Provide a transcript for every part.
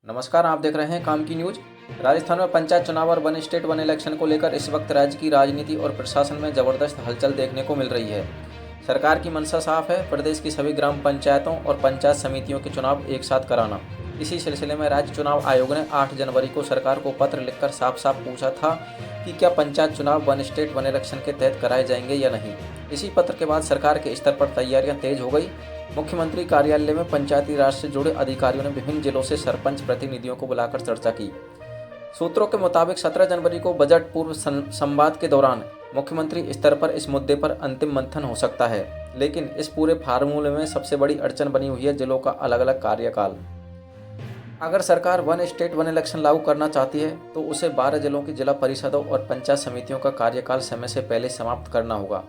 नमस्कार, आप देख रहे हैं काम की न्यूज। राजस्थान में पंचायत चुनाव और वन स्टेट वन इलेक्शन को लेकर इस वक्त राज्य की राजनीति और प्रशासन में जबरदस्त हलचल देखने को मिल रही है। सरकार की मंशा साफ है, प्रदेश की सभी ग्राम पंचायतों और पंचायत समितियों के चुनाव एक साथ कराना। इसी सिलसिले में राज्य चुनाव आयोग ने 8 जनवरी को सरकार को पत्र लिखकर साफ साफ पूछा था कि क्या पंचायत चुनाव वन स्टेट वन इलेक्शन के तहत कराए जाएंगे या नहीं। इसी पत्र के बाद सरकार के स्तर पर तैयारियां तेज हो गई। मुख्यमंत्री कार्यालय में पंचायती राज से जुड़े अधिकारियों ने विभिन्न जिलों से सरपंच प्रतिनिधियों को बुलाकर चर्चा की। सूत्रों के मुताबिक 17 जनवरी को बजट पूर्व संवाद के दौरान मुख्यमंत्री स्तर पर इस मुद्दे पर अंतिम मंथन हो सकता है। लेकिन इस पूरे फार्मूले में सबसे बड़ी अड़चन बनी हुई है जिलों का अलग अलग कार्यकाल। अगर सरकार वन स्टेट वन इलेक्शन लागू करना चाहती है तो उसे 12 जिलों की जिला परिषदों और पंचायत समितियों का कार्यकाल समय से पहले समाप्त करना होगा।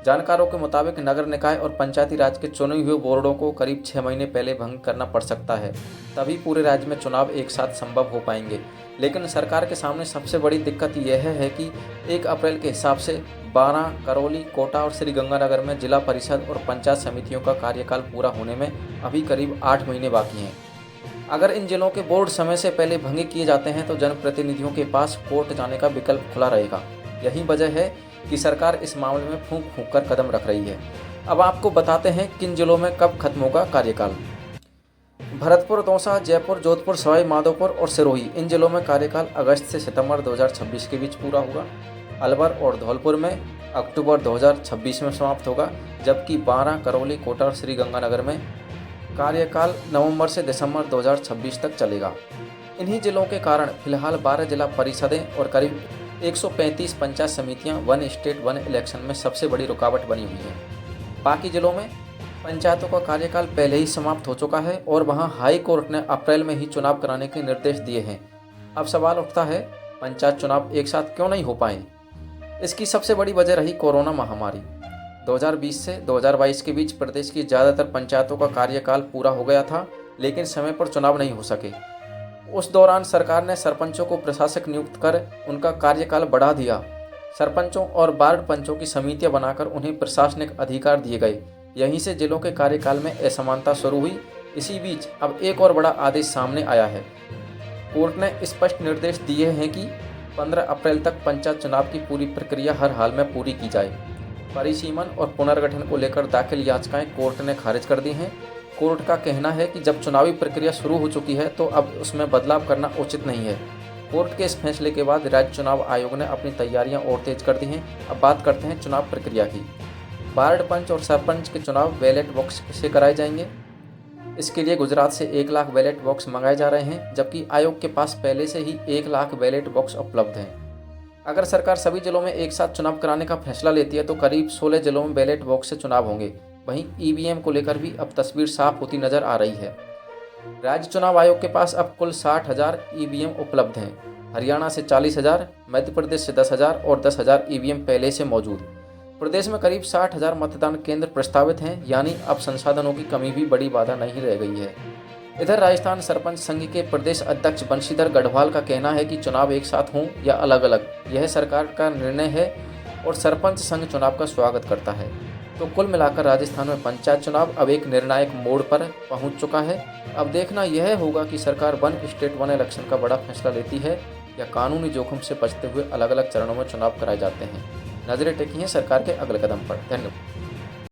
जानकारों के मुताबिक नगर निकाय और पंचायती राज के चुने हुए बोर्डों को करीब 6 महीने पहले भंग करना पड़ सकता है, तभी पूरे राज्य में चुनाव एक साथ संभव हो पाएंगे। लेकिन सरकार के सामने सबसे बड़ी दिक्कत यह है कि 1 अप्रैल के हिसाब से 12, करौली, कोटा और श्रीगंगानगर में जिला परिषद और पंचायत समितियों का कार्यकाल पूरा होने में अभी करीब 8 महीने बाकी हैं। अगर इन जिलों के बोर्ड समय से पहले भंगे किए जाते हैं तो जनप्रतिनिधियों के पास कोर्ट जाने का विकल्प खुला रहेगा। यही वजह है कि सरकार इस मामले में फूंक फूंक कर कदम रख रही है। अब आपको बताते हैं किन जिलों में कब खत्म होगा कार्यकाल। भरतपुर, दौसा, जयपुर, जोधपुर, सवाई माधोपुर और सिरोही, इन जिलों में कार्यकाल अगस्त से सितंबर 2026 के बीच पूरा होगा। अलवर और धौलपुर में अक्टूबर 2026 में समाप्त होगा, जबकि 12, करौली, कोटा और श्रीगंगानगर में कार्यकाल नवंबर से दिसंबर 2026 तक चलेगा। इन्हीं जिलों के कारण फिलहाल 12 जिला परिषदें और करीब 135 पंचायत समितियां वन स्टेट वन इलेक्शन में सबसे बड़ी रुकावट बनी हुई हैं। बाकी जिलों में पंचायतों का कार्यकाल पहले ही समाप्त हो चुका है और वहां हाई कोर्ट ने अप्रैल में ही चुनाव कराने के निर्देश दिए हैं। अब सवाल उठता है, पंचायत चुनाव एक साथ क्यों नहीं हो पाए? इसकी सबसे बड़ी वजह रही कोरोना महामारी। 2020 से 2022 के बीच प्रदेश की ज़्यादातर पंचायतों का कार्यकाल पूरा हो गया था, लेकिन समय पर चुनाव नहीं हो सके। उस दौरान सरकार ने सरपंचों को प्रशासक नियुक्त कर उनका कार्यकाल बढ़ा दिया। सरपंचों और वार्ड पंचों की समितियां बनाकर उन्हें प्रशासनिक अधिकार दिए गए। यहीं से जिलों के कार्यकाल में असमानता शुरू हुई। इसी बीच अब एक और बड़ा आदेश सामने आया है। कोर्ट ने स्पष्ट निर्देश दिए हैं कि 15 अप्रैल तक पंचायत चुनाव की पूरी प्रक्रिया हर हाल में पूरी की जाए। परिसीमन और पुनर्गठन को लेकर दाखिल याचिकाएं कोर्ट ने खारिज कर दी हैं। कोर्ट का कहना है कि जब चुनावी प्रक्रिया शुरू हो चुकी है तो अब उसमें बदलाव करना उचित नहीं है। कोर्ट के इस फैसले के बाद राज्य चुनाव आयोग ने अपनी तैयारियां और तेज कर दी हैं। अब बात करते हैं चुनाव प्रक्रिया की। वार्ड पंच और सरपंच के चुनाव बैलेट बॉक्स से कराए जाएंगे। इसके लिए गुजरात से 1 लाख बैलेट बॉक्स मंगाए जा रहे हैं, जबकि आयोग के पास पहले से ही 1 लाख बैलेट बॉक्स उपलब्ध हैं। अगर सरकार सभी जिलों में एक साथ चुनाव कराने का फैसला लेती है तो करीब 16 जिलों में बैलेट बॉक्स से चुनाव होंगे। वहीं ईवीएम को लेकर भी अब तस्वीर साफ होती नजर आ रही है। राज्य चुनाव आयोग के पास अब कुल 60,000 ईवीएम उपलब्ध हैं। हरियाणा से 40,000, मध्य प्रदेश से 10,000 और 10,000 ईवीएम पहले से मौजूद। प्रदेश में करीब 60,000 मतदान केंद्र प्रस्तावित हैं, यानी अब संसाधनों की कमी भी बड़ी बाधा नहीं रह गई है। इधर राजस्थान सरपंच संघ के प्रदेश अध्यक्ष बंशीधर गढ़वाल का कहना है कि चुनाव एक साथ हों या अलग अलग, यह सरकार का निर्णय है और सरपंच संघ चुनाव का स्वागत करता है। तो कुल मिलाकर राजस्थान में पंचायत चुनाव अब एक निर्णायक मोड़ पर पहुंच चुका है। अब देखना यह होगा कि सरकार वन स्टेट वन इलेक्शन का बड़ा फैसला लेती है या कानूनी जोखिम से बचते हुए अलग अलग चरणों में चुनाव कराए जाते हैं। नजरें टिकी हैं सरकार के अगले कदम पर। धन्यवाद।